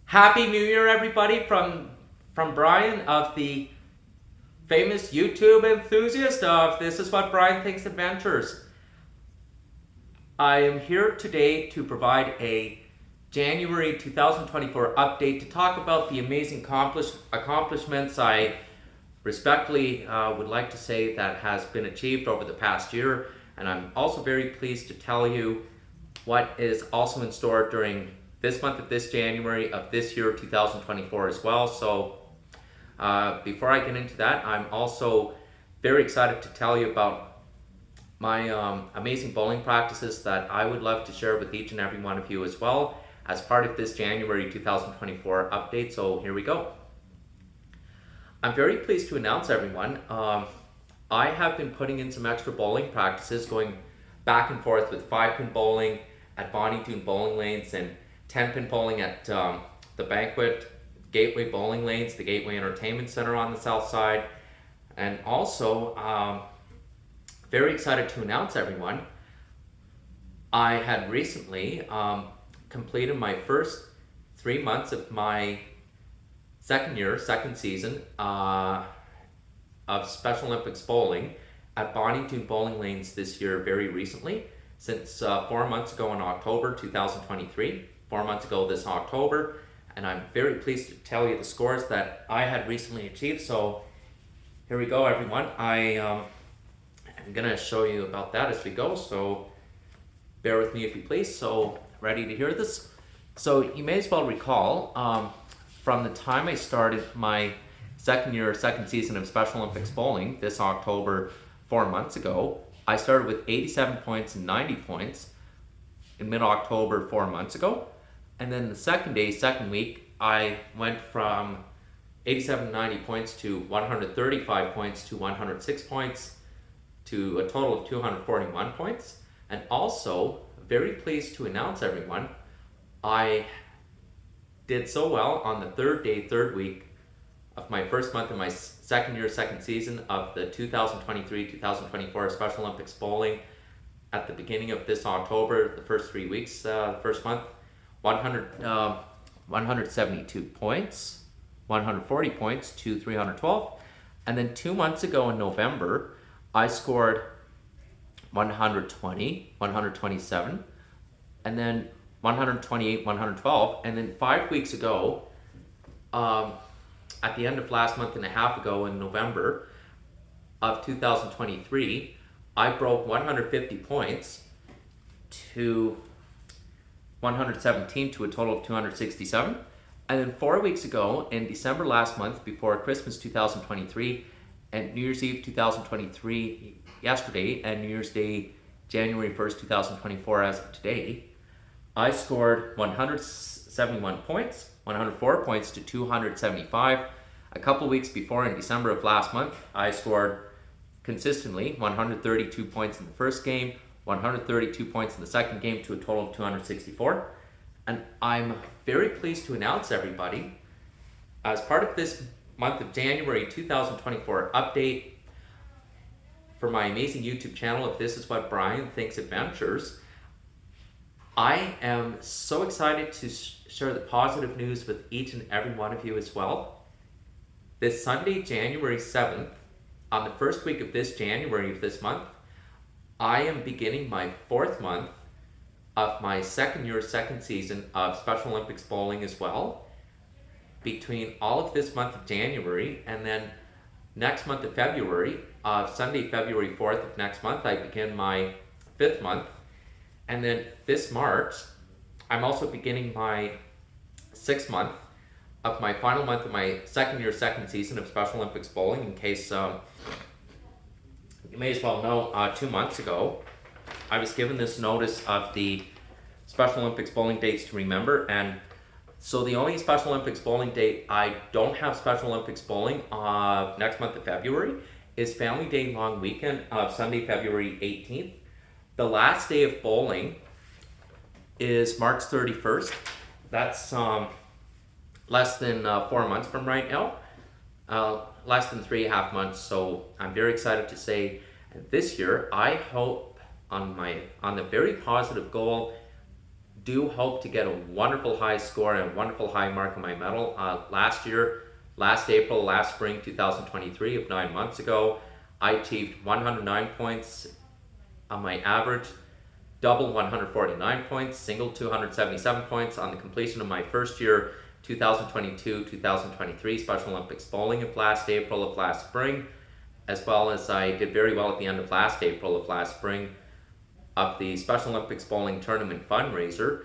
Happy New Year, everybody, from Brian of the famous YouTube enthusiast of This Is What Brian Thinks Adventures. I am here today to provide a January 2024 update to talk about the amazing accomplishments I respectfully would like to say that has been achieved over the past year, and I'm also very pleased to tell you what is also in store during this month of this January of this year 2024 as well. So before I get into that, I'm also very excited to tell you about my amazing bowling practices that I would love to share with each and every one of you as well as part of this January 2024 update. So here we go. I'm very pleased to announce, everyone, I have been putting in some extra bowling practices, going back and forth with 5-pin bowling at Bonnie Bowling Lanes and 10-pin bowling at the Banquet Gateway Bowling Lanes, the Gateway Entertainment Center on the south side. And also, very excited to announce, everyone, I had recently completed my first 3 months of my second season of Special Olympics bowling at Bonnie Bowling Lanes this year very recently, since 4 months ago in October 2023. 4 months ago this October, and I'm very pleased to tell you the scores that I had recently achieved. So here we go, everyone. I'm gonna show you about that as we go, so bear with me if you please. So ready to hear this? So you may as well recall from the time I started my second season of Special Olympics bowling this October 4 months ago, I started with 87 points and 90 points in mid-October 4 months ago. And then the second week, I went from 87 90 points to 135 points to 106 points to a total of 241 points. And also, very pleased to announce, everyone, I did so well on the third week of my first month of my second season of the 2023-2024 Special Olympics bowling at the beginning of this October, the first 3 weeks, the first month. 172 points, 140 points to 312. And then 2 months ago in November, I scored 120, 127, and then 128, 112. And then 5 weeks ago, at the end of last month and a half ago in November of 2023, I broke 150 points to 117 to a total of 267. And then 4 weeks ago in December last month, before Christmas 2023 and New Year's Eve 2023 yesterday, and New Year's Day January 1st 2024 as of today, I scored 171 points, 104 points to 275. A couple weeks before, in December of last month, I scored consistently 132 points in the first game, 132 points in the second game to a total of 264. And I'm very pleased to announce, everybody, as part of this month of January 2024 update for my amazing YouTube channel of This Is What Brian Thinks Adventures, I am so excited to share the positive news with each and every one of you as well. This Sunday, January 7th, on the first week of this January of this month, I am beginning my 4th month of my second season of Special Olympics bowling as well. Between all of this month of January and then next month of February, Sunday, February 4th of next month, I begin my 5th month. And then this March, I'm also beginning my 6th month of my final month of my second season of Special Olympics bowling. In case you may as well know, 2 months ago, I was given this notice of the Special Olympics bowling dates to remember, and so the only Special Olympics bowling date I don't have Special Olympics bowling next month of February is Family Day long weekend of Sunday, February 18th. The last day of bowling is March 31st. That's less than 4 months from right now. Less than 3.5 months. So I'm very excited to say this year I hope on the very positive goal do hope to get a wonderful high score and a wonderful high mark on my medal. Last spring 2023, of 9 months ago, I achieved 109 points on my average, double 149 points, single 277 points on the completion of my first year 2022-2023 Special Olympics bowling of last April of last spring, as well as I did very well at the end of last April of last spring of the Special Olympics bowling tournament fundraiser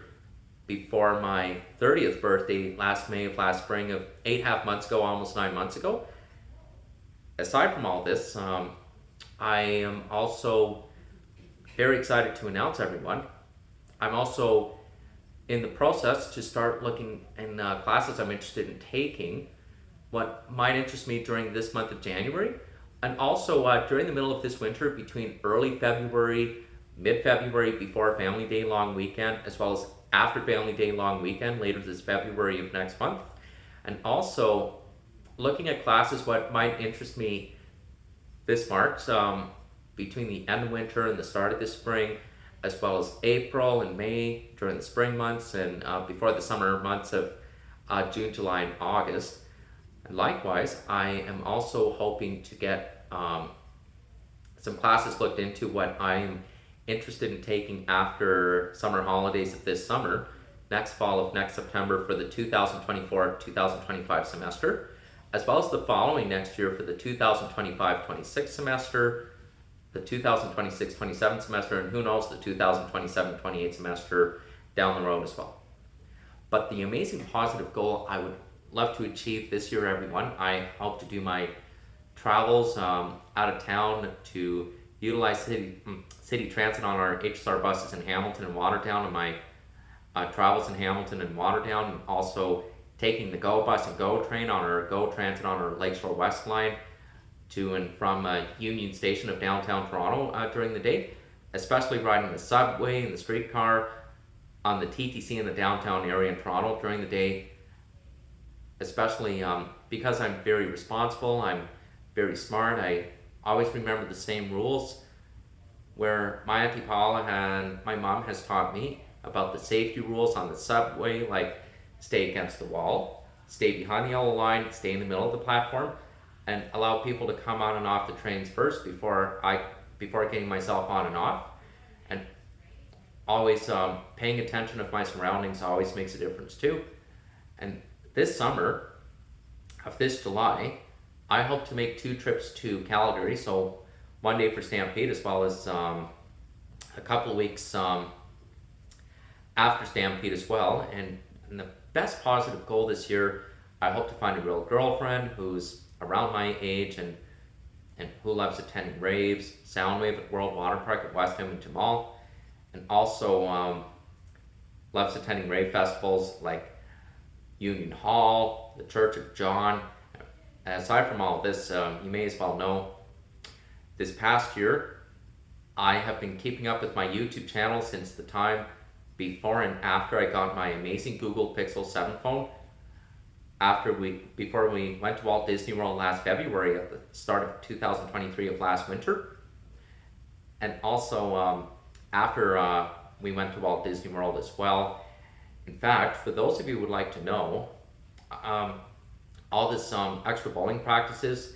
before my 30th birthday last May of last spring of 8.5 months ago, almost 9 months ago. Aside from all this, I am also very excited to announce everyone. I'm also in the process to start looking in classes I'm interested in taking, what might interest me during this month of January, and also during the middle of this winter, between early February, mid-February, before Family Day long weekend, as well as after Family Day long weekend, later this February of next month, and also looking at classes what might interest me this March, between the end of winter and the start of the spring, as well as April and May during the spring months, and before the summer months of June, July, and August. And likewise, I am also hoping to get some classes looked into what I'm interested in taking after summer holidays of this summer, next fall of next September for the 2024-2025 semester, as well as the following next year for the 2025-26 semester, the 2026-27 semester, and who knows, the 2027-28 semester down the road as well. But the amazing positive goal I would love to achieve this year, everyone, I hope to do my travels out of town to utilize city transit on our HSR buses in Hamilton and Watertown, and my travels in Hamilton and Watertown, and also taking the GO bus and GO train on our GO transit on our Lakeshore West line to and from Union Station of downtown Toronto during the day, especially riding the subway and the streetcar on the TTC in the downtown area in Toronto during the day, especially because I'm very responsible, I'm very smart, I always remember the same rules where my Auntie Paula and my mom has taught me about the safety rules on the subway, like stay against the wall, stay behind the yellow line, stay in the middle of the platform, and allow people to come on and off the trains first before getting myself on and off. And always paying attention of my surroundings always makes a difference too. And this summer, of this July, I hope to make 2 trips to Calgary, so one day for Stampede, as well as a couple of weeks after Stampede as well. And the best positive goal this year, I hope to find a real girlfriend who's around my age and who loves attending raves, Soundwave at World Water Park at West Edmonton Mall, and also loves attending rave festivals like Union Hall, the Church of John. And aside from all of this, you may as well know, this past year, I have been keeping up with my YouTube channel since the time before and after I got my amazing Google Pixel 7 phone. Before we went to Walt Disney World last February at the start of 2023 of last winter, and also after we went to Walt Disney World as well. In fact, for those of you who would like to know, all this extra bowling practices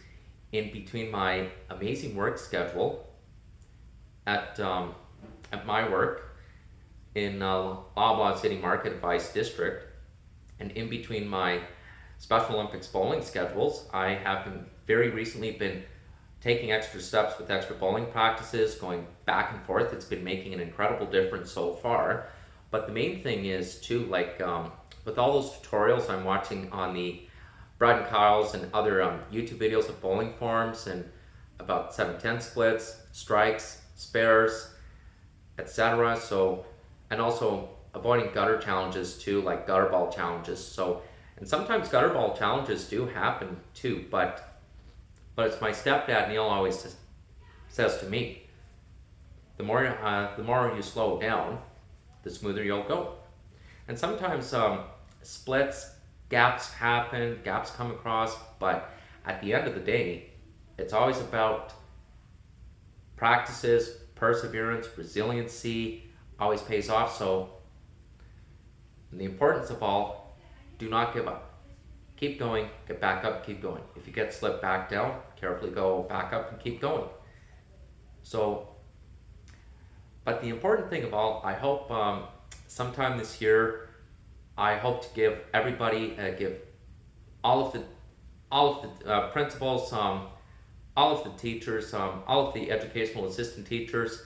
in between my amazing work schedule at my work in Loblaw City Market Advice District, and in between my Special Olympics bowling schedules, I have very recently been taking extra steps with extra bowling practices, going back and forth. It's been making an incredible difference so far. But the main thing is too, like with all those tutorials I'm watching on the Brad and Kyle's and other YouTube videos of bowling forms and about 7/10 splits, strikes, spares, etc. So, and also avoiding gutter challenges too, like gutter ball challenges. So, and sometimes gutter ball challenges do happen too, but it's my stepdad Neil always says to me, the more you slow down, the smoother you'll go. And sometimes splits, gaps happen, gaps come across, but at the end of the day, it's always about practices, perseverance, resiliency, always pays off. So And the importance of all, do not give up. Keep going, get back up, keep going. If you get slipped back down, carefully go back up and keep going. So, but the important thing of all, I hope sometime this year, I hope to give everybody, give all of the principals, all of the teachers, all of the educational assistant teachers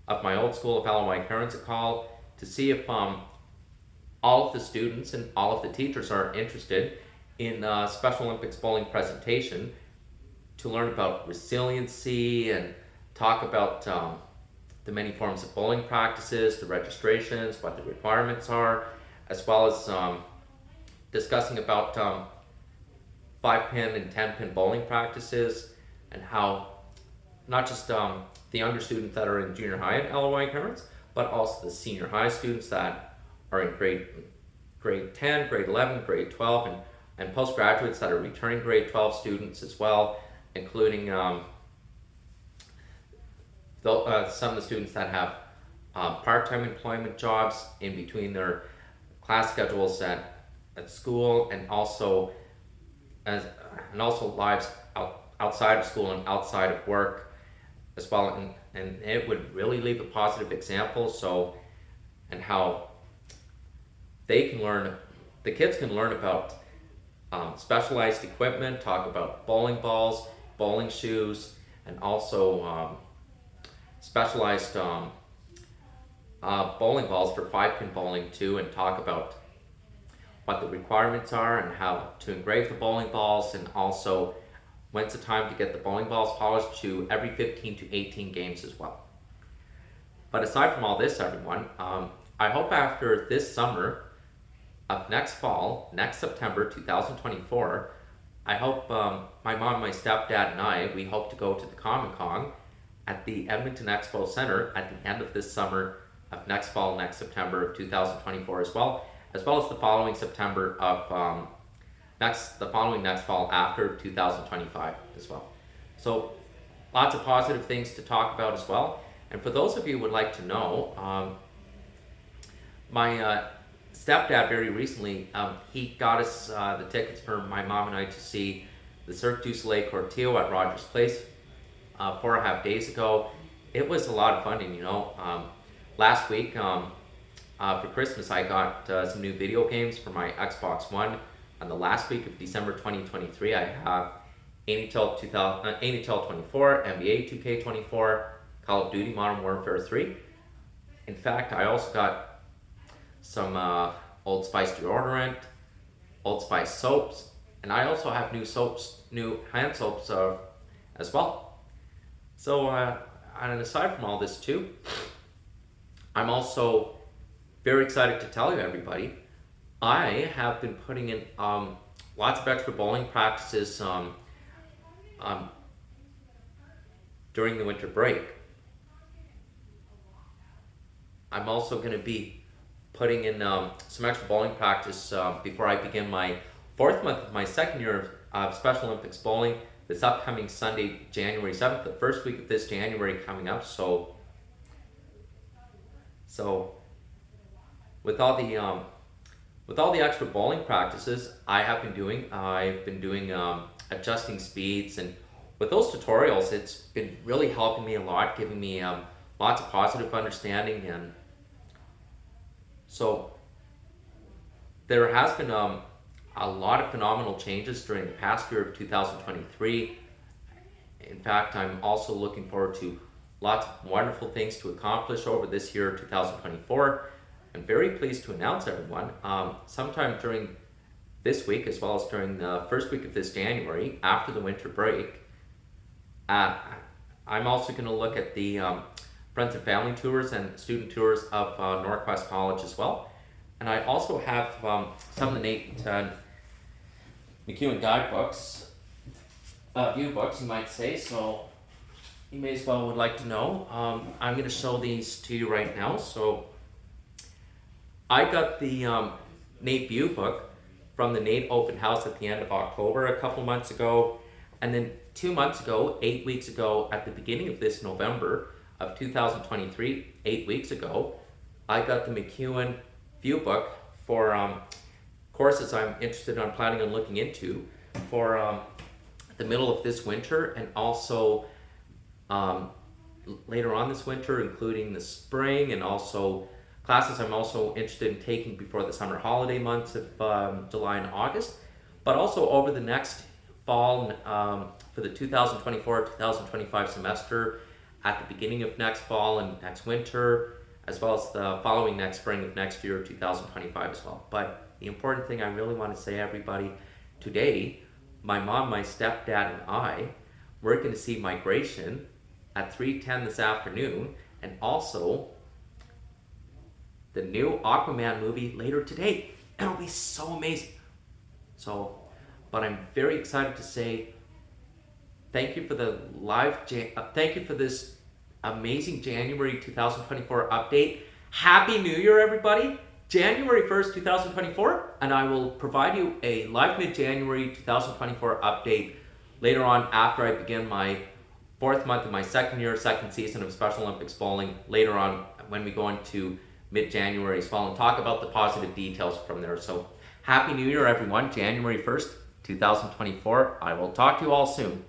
of my old school of LOI Parents a call to see if all of the students and all of the teachers are interested in Special Olympics bowling presentation to learn about resiliency and talk about the many forms of bowling practices, the registrations, what the requirements are, as well as discussing about 5-pin and 10-pin bowling practices and how not just the younger students that are in junior high at LOI Parents, but also the senior high students that are in grade 10, grade 11, grade 12, and postgraduates that are returning grade 12 students as well, including some of the students that have part-time employment jobs in between their class schedules at school, and also lives outside of school and outside of work as well, and it would really leave a positive example. So, and how they can learn, the kids can learn about specialized equipment, talk about bowling balls, bowling shoes, and also specialized bowling balls for 5-pin bowling too, and talk about what the requirements are and how to engrave the bowling balls, and also when's the time to get the bowling balls polished to every 15 to 18 games as well. But aside from all this, everyone, I hope after this summer of next fall, next September 2024, I hope my mom, my stepdad, and I, we hope to go to the Comic-Con at the Edmonton Expo Center at the end of this summer of next fall, next September of 2024 as well as the following September of the following next fall after 2025 as well. So lots of positive things to talk about as well. And for those of you who would like to know, my stepdad very recently, he got us the tickets for my mom and I to see the Cirque du Soleil Corteo at Rogers Place 4.5 days ago. It was a lot of fun, and last week for Christmas I got some new video games for my Xbox One. On the last week of December 2023, I have NHL 24, NBA 2K24, Call of Duty Modern Warfare 3. In fact, I also got some Old Spice deodorant, Old Spice soaps, and I also have new hand soaps as well. So, and aside from all this too, I'm also very excited to tell you, everybody, I have been putting in lots of extra bowling practices during the winter break. I'm also going to be putting in some extra bowling practice before I begin my 4th month of my 2nd year of Special Olympics bowling this upcoming Sunday, January 7th, the first week of this January coming up. So with all the extra bowling practices I've been doing adjusting speeds, and with those tutorials, it's been really helping me a lot, giving me lots of positive understanding. And so there has been a lot of phenomenal changes during the past year of 2023. In fact, I'm also looking forward to lots of wonderful things to accomplish over this year, 2024. I'm very pleased to announce, everyone, sometime during this week, as well as during the first week of this January, after the winter break, I'm also going to look at the Friends and Family tours and student tours of Norquest College as well. And I also have some of the NAIT MacEwan guidebooks, view books, you might say, so you may as well would like to know. I'm going to show these to you right now. So I got the NAIT View book from the NAIT open house at the end of October a couple months ago, and then 2 months ago, 8 weeks ago, at the beginning of this November of 2023, 8 weeks ago, I got the MacEwan View book for courses I'm interested in planning on looking into for the middle of this winter, and also later on this winter, including the spring, and also classes I'm also interested in taking before the summer holiday months of July and August, but also over the next fall for the 2024-2025 semester, at the beginning of next fall and next winter, as well as the following next spring of next year, 2025 as well. But the important thing I really want to say, everybody, today, my mom, my stepdad, and I, we're going to see Migration at 3:10 this afternoon, and also the new Aquaman movie later today. It'll be so amazing. So, but I'm very excited to say thank you for the thank you for this amazing January 2024 update. Happy New Year, everybody. January 1st, 2024, and I will provide you a live mid-January 2024 update later on after I begin my 4th month of my second season of Special Olympics bowling later on when we go into mid-January as well and talk about the positive details from there. So Happy New Year, everyone. January 1st, 2024. I will talk to you all soon.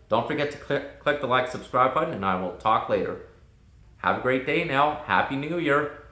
Don't forget to click the like, subscribe button, and I will talk later. Have a great day now. Happy New Year.